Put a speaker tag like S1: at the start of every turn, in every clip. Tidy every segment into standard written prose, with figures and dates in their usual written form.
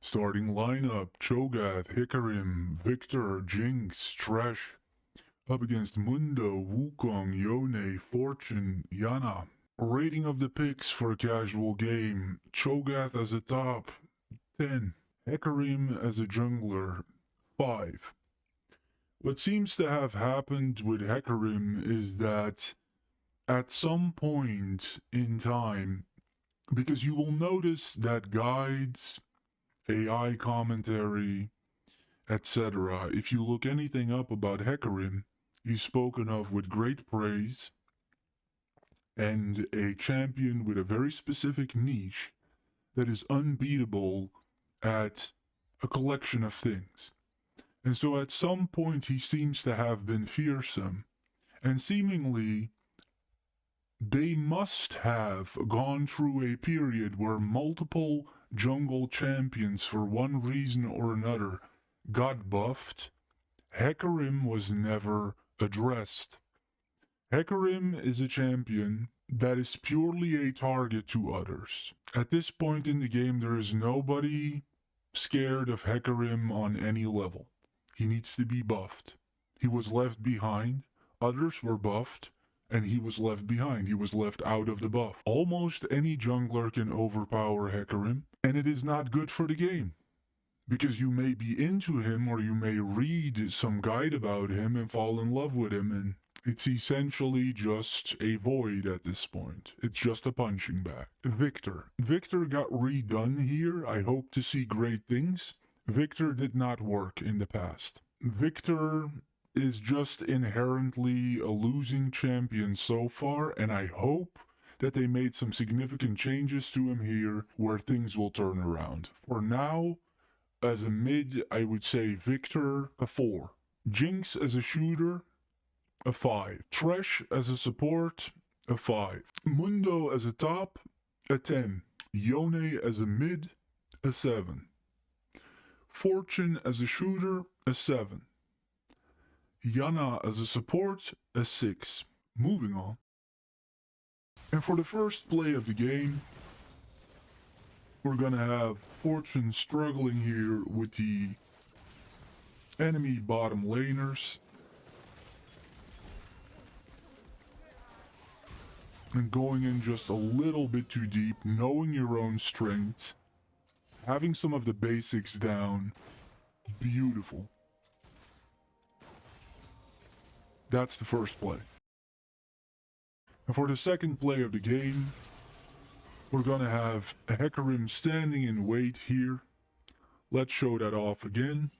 S1: Starting lineup: Cho'Gath, Hikarim, Victor, Jinx, Trash. Up against Mundo, Wukong, Yone, Fortune, Yana. Rating of the picks for a casual game: Cho'Gath as a top, 10. Hikarim as a jungler, 5. What seems to have happened with Hikarim is that at some point in time, because you will notice that guides, AI commentary, etc., if you look anything up about Hikarim, he's spoken of with great praise and a champion with a very specific niche that is unbeatable at a collection of things. And so at some point he seems to have been fearsome, and seemingly they must have gone through a period where multiple jungle champions, for one reason or another, got buffed. Hekarim was never addressed. Hekarim is a champion that is purely a target to others. At this point in the game, there is nobody scared of Hekarim on any level. He needs to be buffed. He was left behind. Others were buffed, and he was left behind. He was left out of the buff. Almost any jungler can overpower Hekarim, and it is not good for the game. Because you may be into him, or you may read some guide about him and fall in love with him, and it's essentially just a void at this point. It's just a punching bag. Victor. Victor got redone here. I hope to see great things. Victor did not work in the past. Victor is just inherently a losing champion so far, and I hope that they made some significant changes to him here where things will turn around. For now, as a mid, I would say Victor, a 4. Jinx as a shooter, a 5. Thresh as a support, a 5. Mundo as a top, a 10. Yone as a mid, a 7. Fortune as a shooter, a 7. Yana as a support, a 6. Moving on. And for the first play of the game, we're gonna have Fortune struggling here with the enemy bottom laners. And going in just a little bit too deep, knowing your own strength, having some of the basics down. Beautiful. That's the first play. And for the second play of the game, we're gonna have Hekarim standing in wait here. Let's show that off again.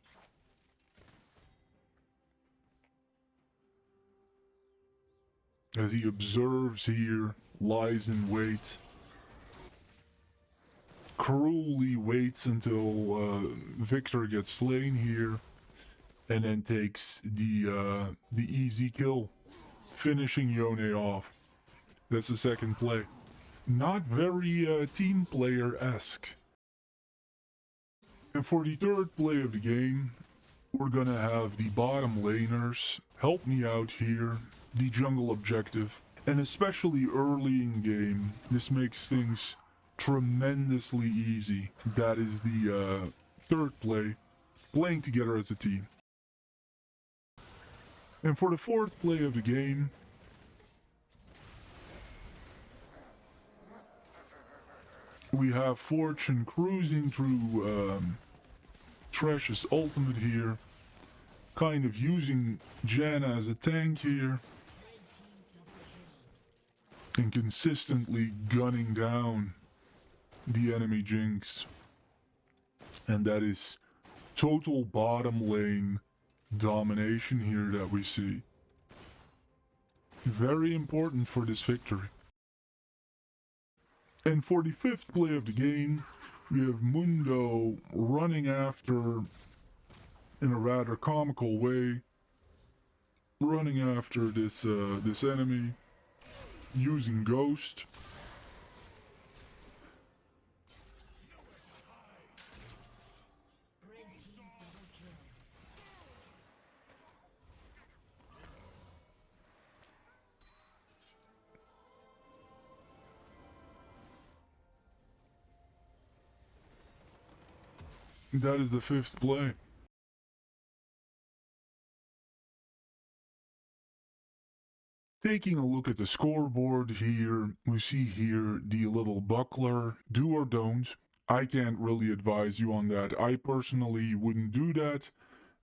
S1: As he observes here, lies in wait. Cruelly waits until Victor gets slain here, and then takes the easy kill, finishing Yone off. That's the second play. Not very team player-esque. And for the third play of the game, we're gonna have the bottom laners help me out here, the jungle objective, and especially early in game, this makes things tremendously easy. That is the third play, playing together as a team. And for the fourth play of the game, we have Fortune cruising through Trash's ultimate here, kind of using Janna as a tank here, and consistently gunning down the enemy Jinx. And that is total bottom lane domination here that we see. Very important for this victory. And for the fifth play of the game, we have Mundo running after, in a rather comical way, running after this enemy, using Ghost. That is the 5th play. Taking a look at the scoreboard here, we see here the little buckler, do or don't. I can't really advise you on that. I personally wouldn't do that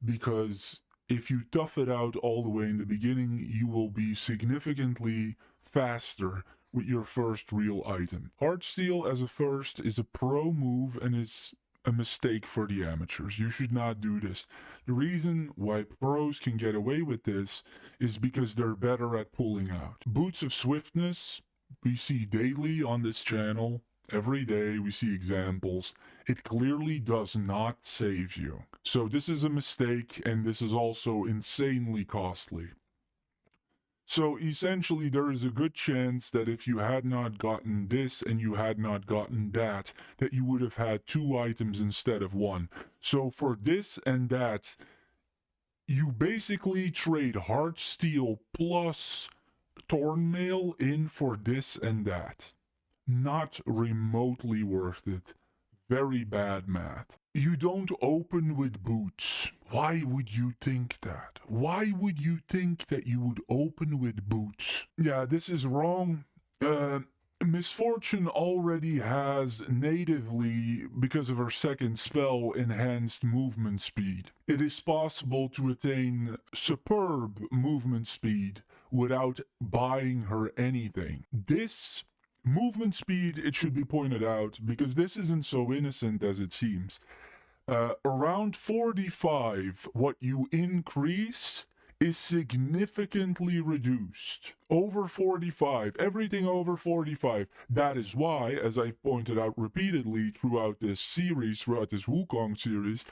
S1: because if you tough it out all the way in the beginning, you will be significantly faster with your first real item. Heartsteel as a first is a pro move and is a mistake for the amateurs. You should not do this. The reason why pros can get away with this is because they're better at pulling out. Boots of Swiftness, we see daily on this channel. Every day we see examples. It clearly does not save you. So this is a mistake, and this is also insanely costly. So essentially there is a good chance that if you had not gotten this and you had not gotten that you would have had 2 items instead of 1. So for this and that, you basically trade Heartsteel plus Thornmail in for this and that. Not remotely worth it. Very bad math. You don't open with boots. Why would you think that? Why would you think that you would open with boots? Yeah, this is wrong. Misfortune already has natively, because of her second spell, enhanced movement speed. It is possible to attain superb movement speed without buying her anything. This movement speed, it should be pointed out, because this isn't so innocent as it seems. Around 45, what you increase is significantly reduced. Over 45, everything over 45. That is why, as I pointed out repeatedly throughout this series, throughout this Wukong series,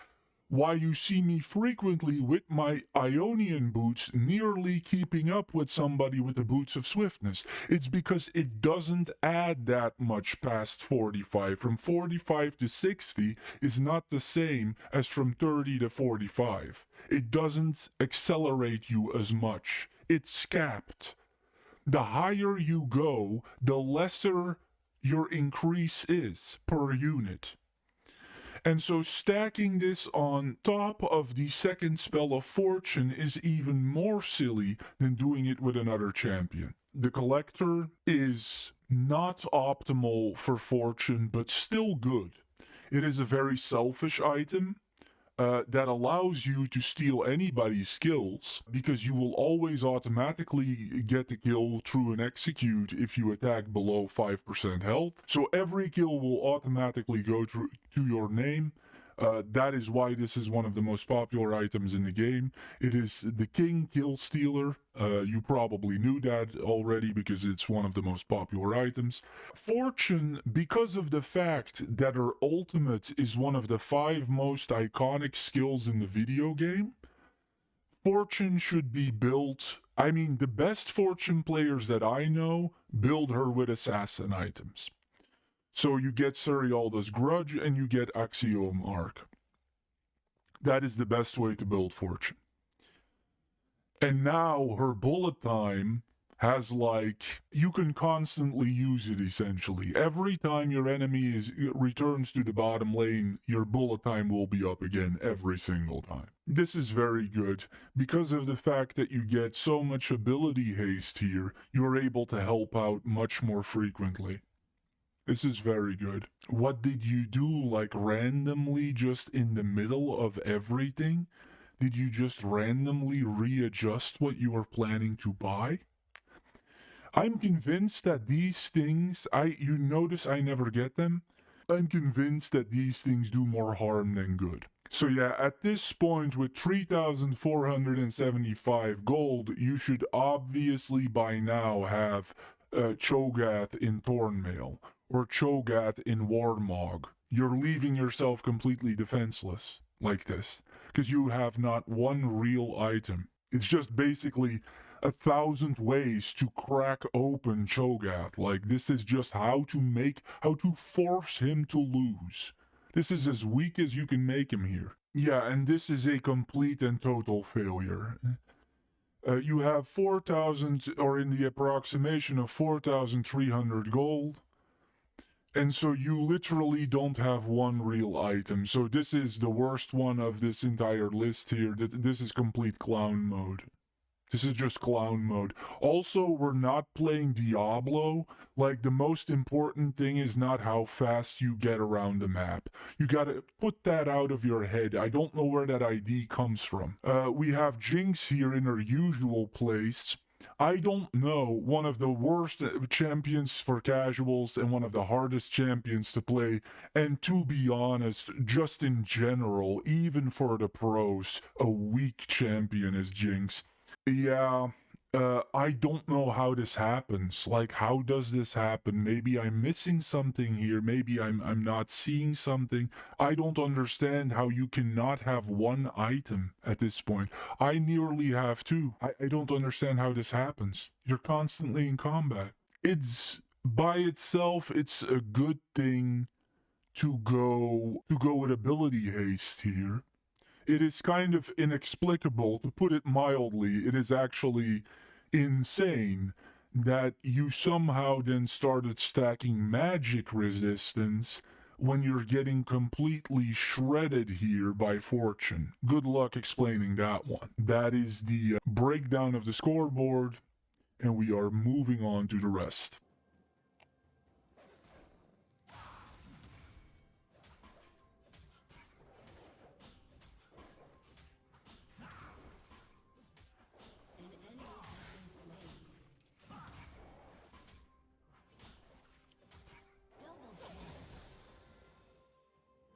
S1: why you see me frequently with my Ionian boots nearly keeping up with somebody with the boots of swiftness. It's because it doesn't add that much past 45. From 45 to 60 is not the same as from 30 to 45. It doesn't accelerate you as much. It's capped. The higher you go, the lesser your increase is per unit. And so stacking this on top of the second spell of fortune is even more silly than doing it with another champion. The collector is not optimal for fortune, but still good. It is a very selfish item. That allows you to steal anybody's skills because you will always automatically get the kill through an execute if you attack below 5% health. So every kill will automatically go to your name. That is why this is one of the most popular items in the game. It is the King Kill Stealer. You probably knew that already because it's one of the most popular items. Fortune, because of the fact that her ultimate is one of the 5 most iconic skills in the video game, Fortune should be built. I mean, the best Fortune players that I know build her with assassin items. So you get Serialda's Grudge and you get Axiom Arc. That is the best way to build Fortune. And now her bullet time has you can constantly use it essentially. Every time your enemy returns to the bottom lane, your bullet time will be up again every single time. This is very good. Because of the fact that you get so much ability haste here, you're able to help out much more frequently. This is very good. What did you do, randomly just in the middle of everything? Did you just randomly readjust what you were planning to buy? I'm convinced that these things, you notice I never get them. I'm convinced that these things do more harm than good. So yeah, at this point with 3,475 gold, you should obviously by now have Cho'Gath in Thornmail or Cho'Gath in Warmog. You're leaving yourself completely defenseless like this because you have not one real item. It's just basically 1,000 ways to crack open Cho'Gath. This is just how to force him to lose. This is as weak as you can make him here. Yeah, and this is a complete and total failure. You have 4,000, or in the approximation of 4,300 gold. And so you literally don't have one real item. So this is the worst one of this entire list here. This is complete clown mode. This is just clown mode. Also, we're not playing Diablo. Like, the most important thing is not how fast you get around the map. You gotta put that out of your head. I don't know where that ID comes from. We have Jinx here in her usual place. I don't know, one of the worst champions for casuals and one of the hardest champions to play. And to be honest, just in general, even for the pros, a weak champion is Jinx. Yeah, I don't know how this happens. Like, how does this happen? Maybe I'm missing something here. Maybe I'm not seeing something. I don't understand how you cannot have one item at this point. I nearly have two. I don't understand how this happens. You're constantly in combat. It's by itself, it's a good thing to go with ability haste here. It is kind of inexplicable, to put it mildly. It is actually insane that you somehow then started stacking magic resistance when you're getting completely shredded here by fortune. Good luck explaining that one. That is the breakdown of the scoreboard, and we are moving on to the rest.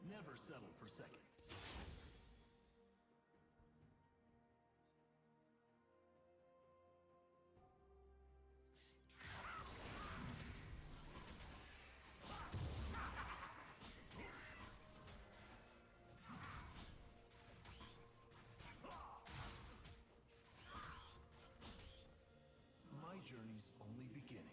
S2: Never settle for second. My journey's only beginning.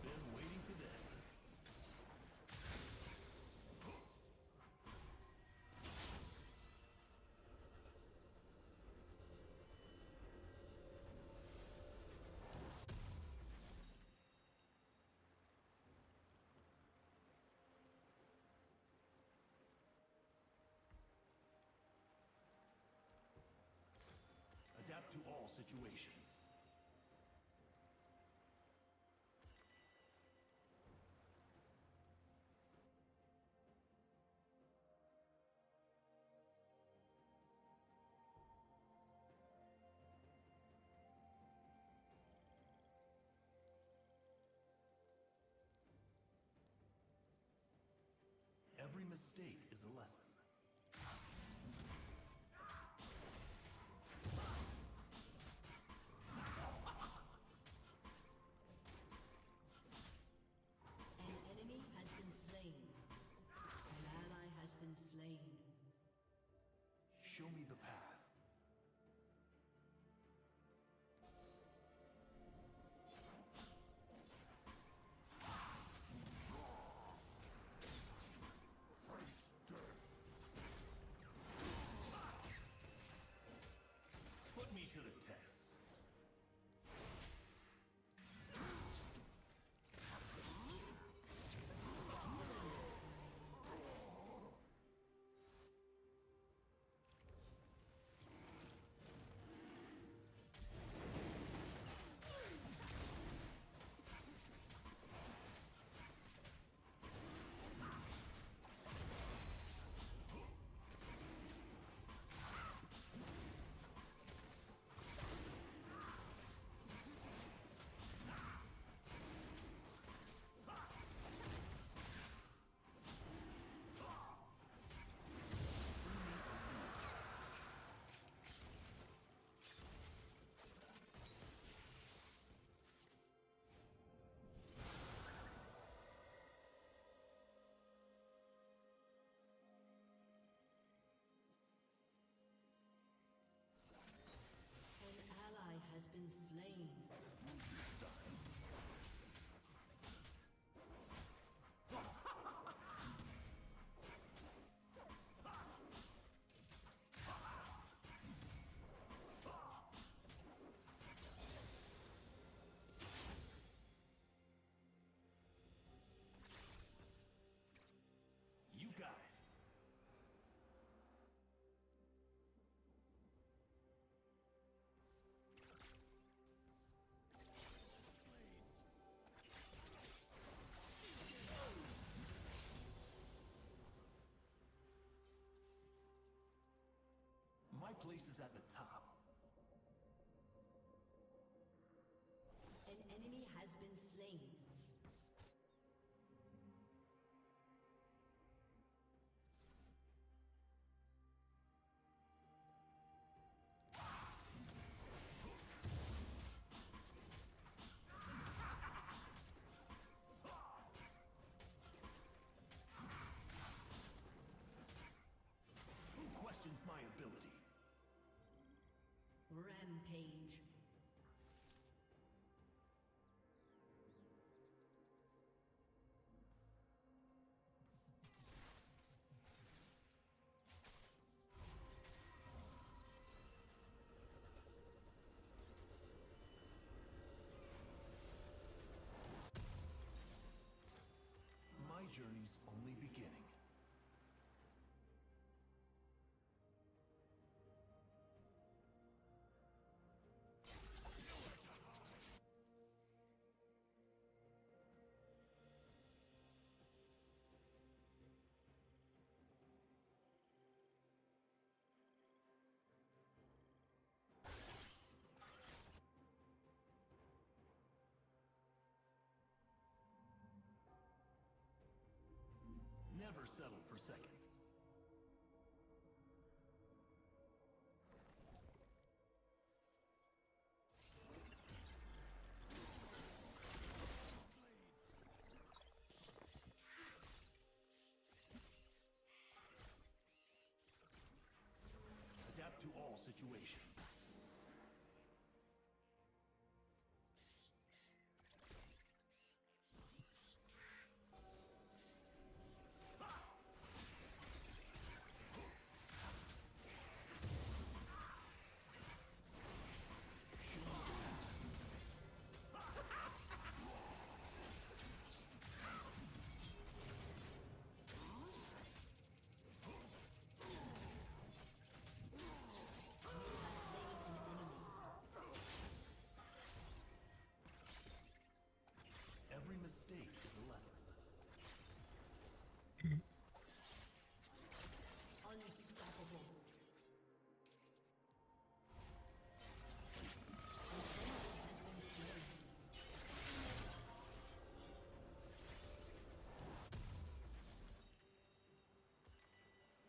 S2: Been waiting for this. Adapt to all situations. Every mistake is a lesson.
S3: An enemy has been slain. An ally has been slain.
S2: Show me the path. Put me to the test.
S3: been slain.
S2: You got it. My place is at the top.
S3: An enemy has been slain.
S2: Who questions my ability?
S3: Rampage.
S2: My journey's only beginning. Never settle for second. Adapt to all situations. Every mistake is a lesson.
S3: Unstoppable.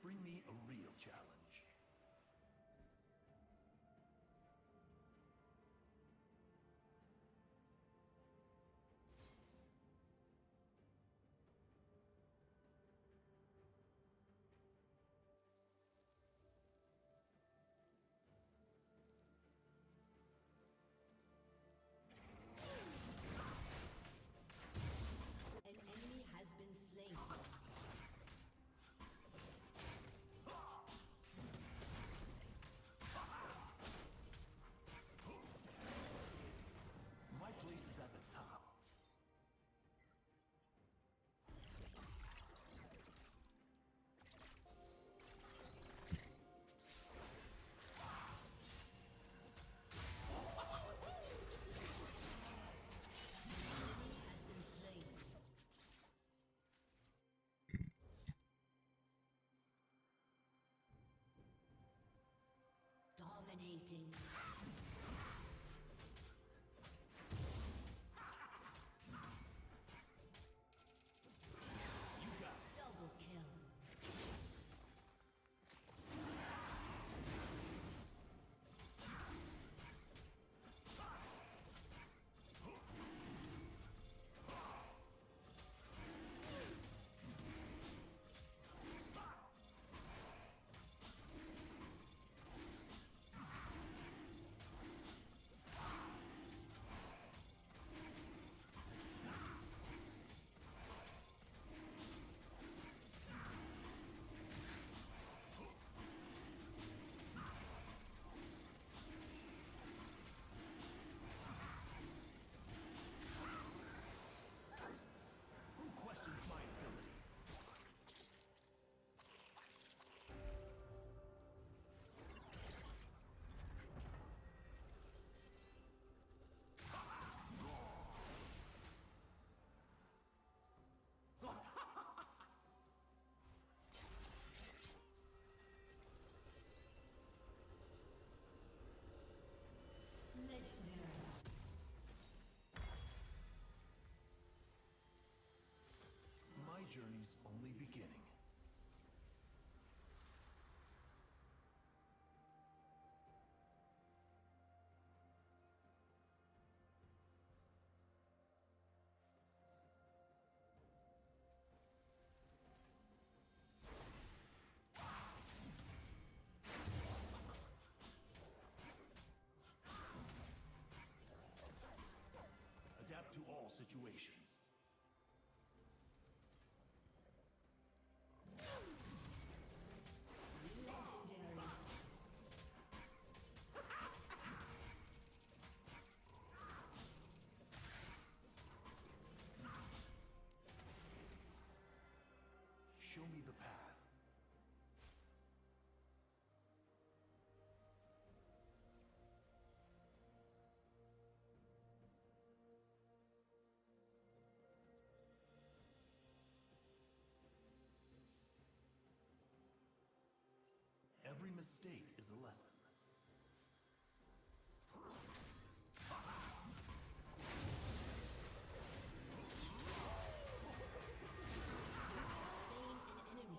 S2: Bring me a real challenge.
S3: An enemy has been slain.
S2: My place is at the top.
S3: Enemy has been slain. Dominating.
S2: You got it.
S3: Double kill.
S2: beginning. Adapt to all situations.
S3: Legendary.
S2: Show me the path. Every mistake is a lesson.
S3: Slain an enemy.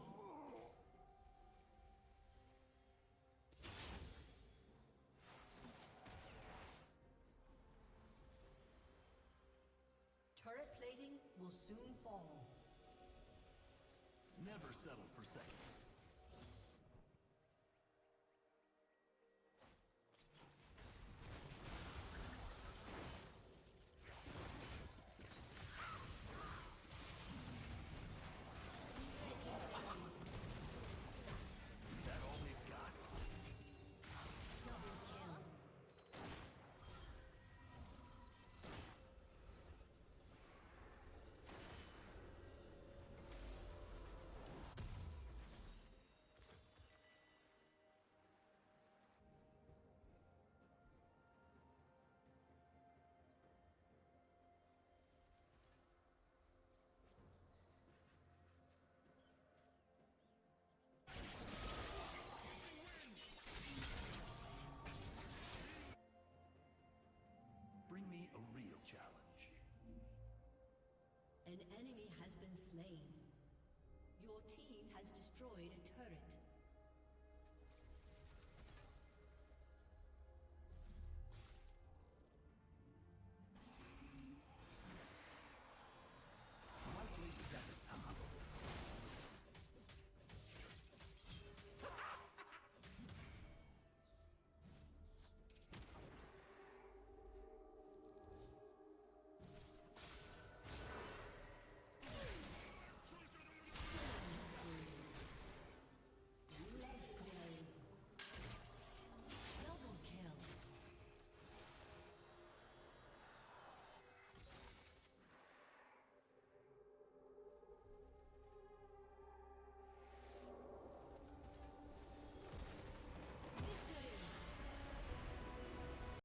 S3: Turret plating will soon fall.
S2: Never settle for second. Is that all they've got?
S3: Double kill.
S2: Bring me a real challenge.
S3: An enemy has been slain. Your team has destroyed a turret.